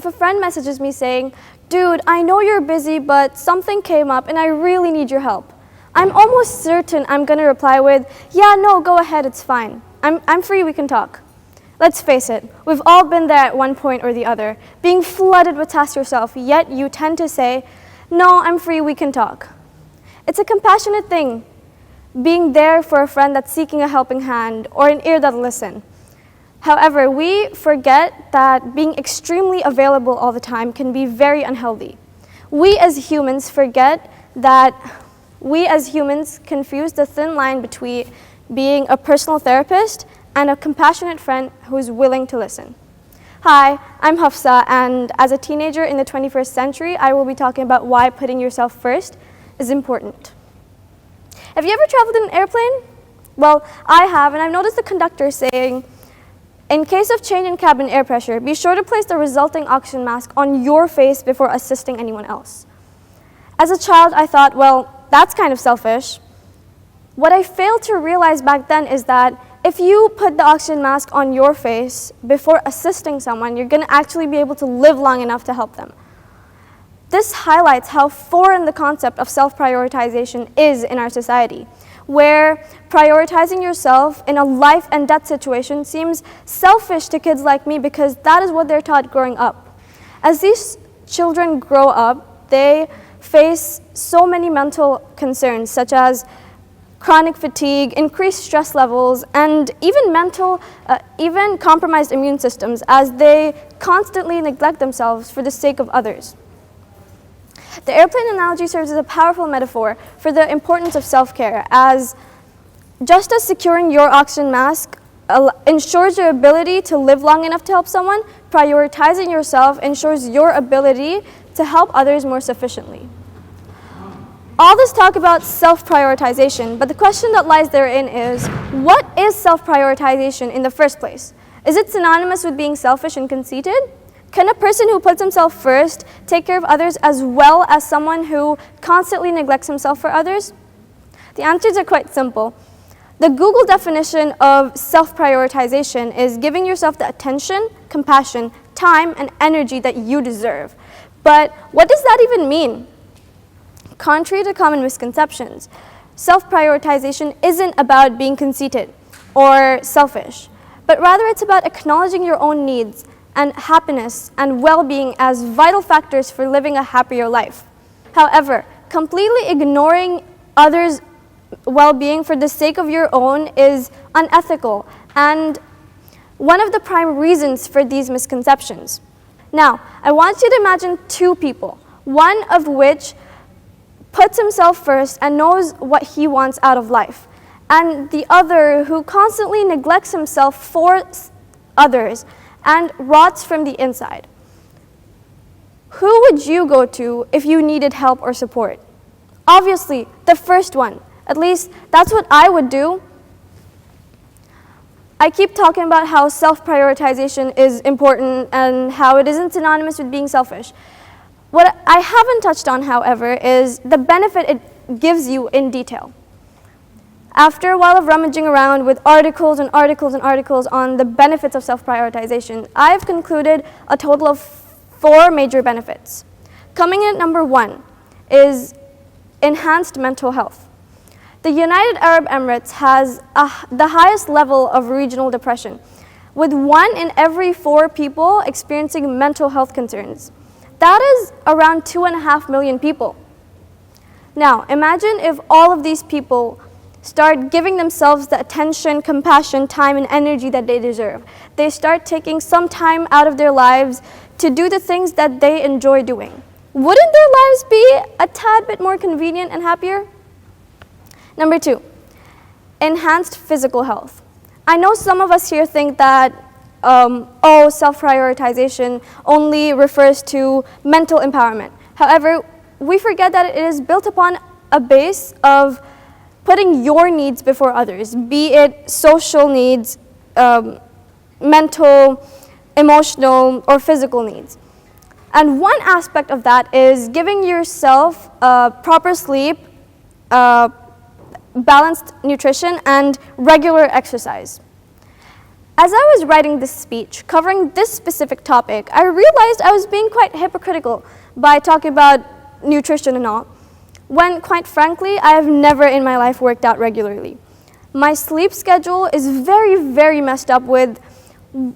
if a friend messages me saying, "Dude, I know you're busy, but something came up and I really need your help," I'm almost certain I'm going to reply with, "Yeah, no, go ahead, it's fine. I'm free, we can talk." Let's face it, we've all been there at one point or the other, being flooded with tasks yourself, yet you tend to say, "No, I'm free, we can talk." It's a compassionate thing, being there for a friend that's seeking a helping hand or an ear that'll listen. However, we forget that being extremely available all the time can be very unhealthy. We as humans confuse the thin line between being a personal therapist and a compassionate friend who's willing to listen. Hi, I'm Hafsa, and as a teenager in the 21st century, I will be talking about why putting yourself first is important. Have you ever traveled in an airplane? Well, I have, and I've noticed the conductor saying, "In case of change in cabin air pressure, be sure to place the resulting oxygen mask on your face before assisting anyone else." As a child, I thought, well, that's kind of selfish. What I failed to realize back then is that if you put the oxygen mask on your face before assisting someone, you're going to actually be able to live long enough to help them. This highlights how foreign the concept of self-prioritization is in our society, where prioritizing yourself in a life and death situation seems selfish to kids like me because that is what they're taught growing up. As these children grow up, they face so many mental concerns such as chronic fatigue, increased stress levels, and even compromised immune systems as they constantly neglect themselves for the sake of others. The airplane analogy serves as a powerful metaphor for the importance of self-care, as just as securing your oxygen mask ensures your ability to live long enough to help someone, prioritizing yourself ensures your ability to help others more sufficiently. All this talk about self-prioritization, but the question that lies therein is, what is self-prioritization in the first place? Is it synonymous with being selfish and conceited? Can a person who puts himself first take care of others as well as someone who constantly neglects himself for others? The answers are quite simple. The Google definition of self-prioritization is giving yourself the attention, compassion, time, and energy that you deserve. But what does that even mean? Contrary to common misconceptions, self-prioritization isn't about being conceited or selfish, but rather it's about acknowledging your own needs and happiness and well-being as vital factors for living a happier life. However, completely ignoring others' well-being for the sake of your own is unethical and one of the prime reasons for these misconceptions. Now, I want you to imagine two people, one of which puts himself first and knows what he wants out of life, and the other who constantly neglects himself for others and rots from the inside. Who would you go to if you needed help or support? Obviously, the first one. At least, that's what I would do. I keep talking about how self-prioritization is important and how it isn't synonymous with being selfish. What I haven't touched on, however, is the benefit it gives you in detail. After a while of rummaging around with articles and articles and articles on the benefits of self-prioritization, I've concluded a total of 4 major benefits. Coming in at number 1 is enhanced mental health. The United Arab Emirates has the highest level of regional depression, with 1 in every 4 people experiencing mental health concerns. That is around 2.5 million people. Now, imagine if all of these people start giving themselves the attention, compassion, time, and energy that they deserve. They start taking some time out of their lives to do the things that they enjoy doing. Wouldn't their lives be a tad bit more convenient and happier? Number 2, enhanced physical health. I know some of us here think that self-prioritization only refers to mental empowerment. However, we forget that it is built upon a base of putting your needs before others, be it social needs, mental, emotional, or physical needs. And one aspect of that is giving yourself proper sleep, balanced nutrition, and regular exercise. As I was writing this speech covering this specific topic, I realized I was being quite hypocritical by talking about nutrition and all, when quite frankly, I have never in my life worked out regularly. My sleep schedule is very, very messed up, with an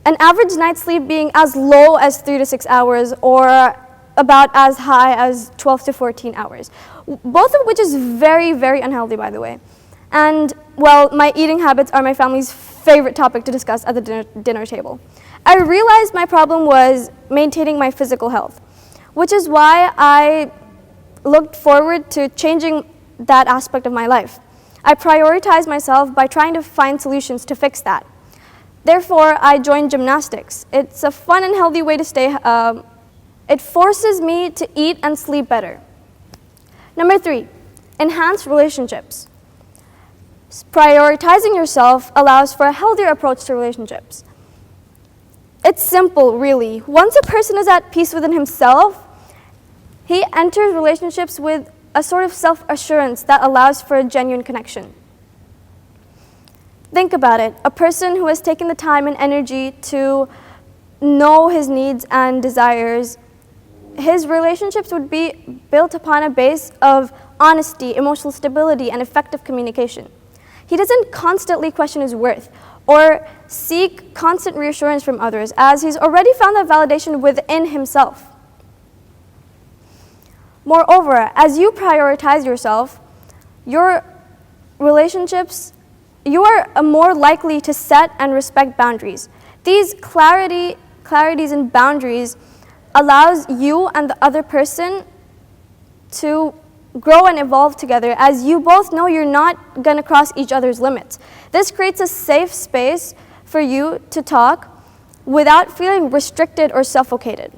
average night's sleep being as low as 3 to 6 hours or about as high as 12 to 14 hours, both of which is very, very unhealthy, by the way. And, well, my eating habits are my family's favorite topic to discuss at the dinner table. I realized my problem was maintaining my physical health, which is why I looked forward to changing that aspect of my life. I prioritized myself by trying to find solutions to fix that. Therefore, I joined gymnastics. It's a fun and healthy way to stay. It forces me to eat and sleep better. Number 3, enhance relationships. Prioritizing yourself allows for a healthier approach to relationships. It's simple, really. Once a person is at peace within himself, he enters relationships with a sort of self-assurance that allows for a genuine connection. Think about it. A person who has taken the time and energy to know his needs and desires, his relationships would be built upon a base of honesty, emotional stability, and effective communication. He doesn't constantly question his worth or seek constant reassurance from others, as he's already found that validation within himself. Moreover, as you prioritize yourself, your relationships, you are more likely to set and respect boundaries. These clarities and boundaries allows you and the other person to grow and evolve together, as you both know you're not going to cross each other's limits. This creates a safe space for you to talk without feeling restricted or suffocated.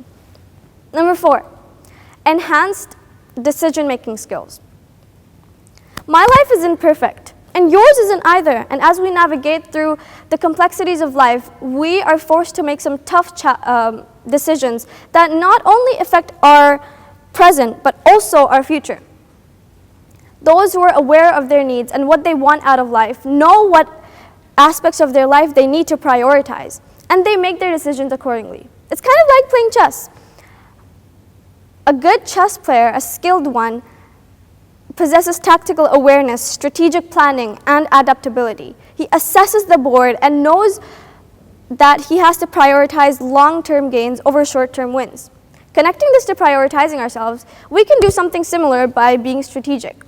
Number 4, enhanced decision-making skills. My life isn't perfect, and yours isn't either. And as we navigate through the complexities of life, we are forced to make some tough decisions that not only affect our present, but also our future. Those who are aware of their needs and what they want out of life know what aspects of their life they need to prioritize, and they make their decisions accordingly. It's kind of like playing chess. A good chess player, a skilled one, possesses tactical awareness, strategic planning, and adaptability. He assesses the board and knows that he has to prioritize long-term gains over short-term wins. Connecting this to prioritizing ourselves, we can do something similar by being strategic.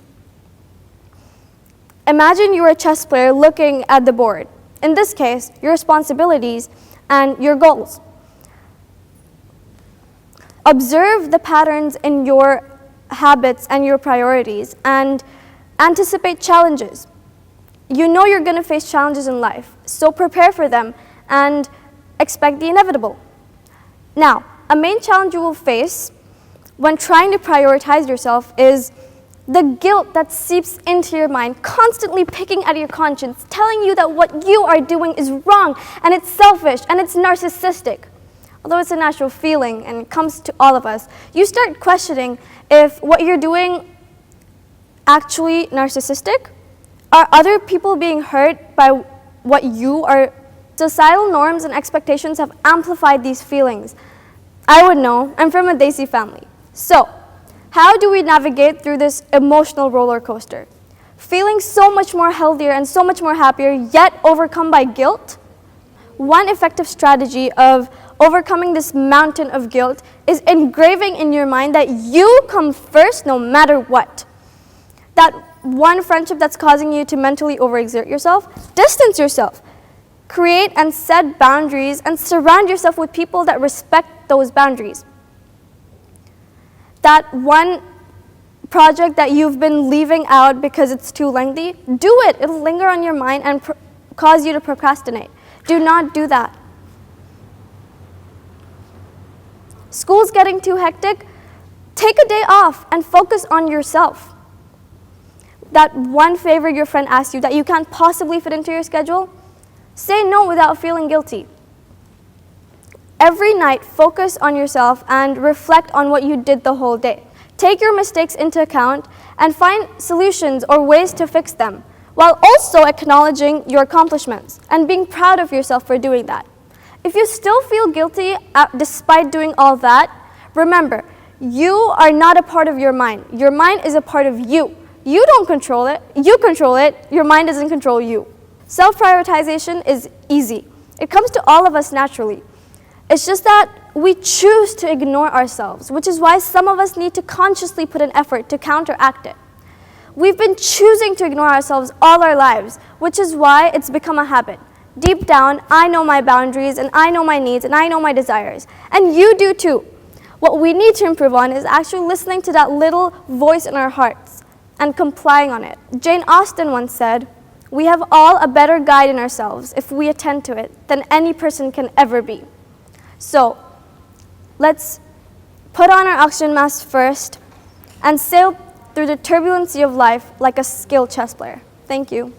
Imagine you're a chess player looking at the board. In this case, your responsibilities and your goals. Observe the patterns in your habits and your priorities, and anticipate challenges. You know you're going to face challenges in life, so prepare for them and expect the inevitable. Now, a main challenge you will face when trying to prioritize yourself is the guilt that seeps into your mind, constantly picking at your conscience, telling you that what you are doing is wrong, and it's selfish, and it's narcissistic. Although it's a natural feeling and it comes to all of us, you start questioning if what you're doing actually narcissistic. Are other people being hurt by what you are? Societal norms and expectations have amplified these feelings. I would know. I'm from a Desi family. So, how do we navigate through this emotional roller coaster? Feeling so much more healthier and so much more happier, yet overcome by guilt? One effective strategy of overcoming this mountain of guilt is engraving in your mind that you come first no matter what. That one friendship that's causing you to mentally overexert yourself, distance yourself. Create and set boundaries and surround yourself with people that respect those boundaries. That one project that you've been leaving out because it's too lengthy, do it. It'll linger on your mind and cause you to procrastinate. Do not do that. School's getting too hectic? Take a day off and focus on yourself. That one favor your friend asks you that you can't possibly fit into your schedule, say no without feeling guilty. Every night, focus on yourself and reflect on what you did the whole day. Take your mistakes into account and find solutions or ways to fix them. while also acknowledging your accomplishments and being proud of yourself for doing that. If you still feel guilty despite doing all that, remember, you are not a part of your mind. Your mind is a part of you. You don't control it. You control it. Your mind doesn't control you. Self-prioritization is easy. It comes to all of us naturally. It's just that we choose to ignore ourselves, which is why some of us need to consciously put an effort to counteract it. We've been choosing to ignore ourselves all our lives, which is why it's become a habit. Deep down, I know my boundaries, and I know my needs, and I know my desires. And you do too. What we need to improve on is actually listening to that little voice in our hearts and complying on it. Jane Austen once said, "We have all a better guide in ourselves if we attend to it than any person can ever be." So, let's put on our oxygen mask first and sail through the turbulency of life like a skilled chess player. Thank you.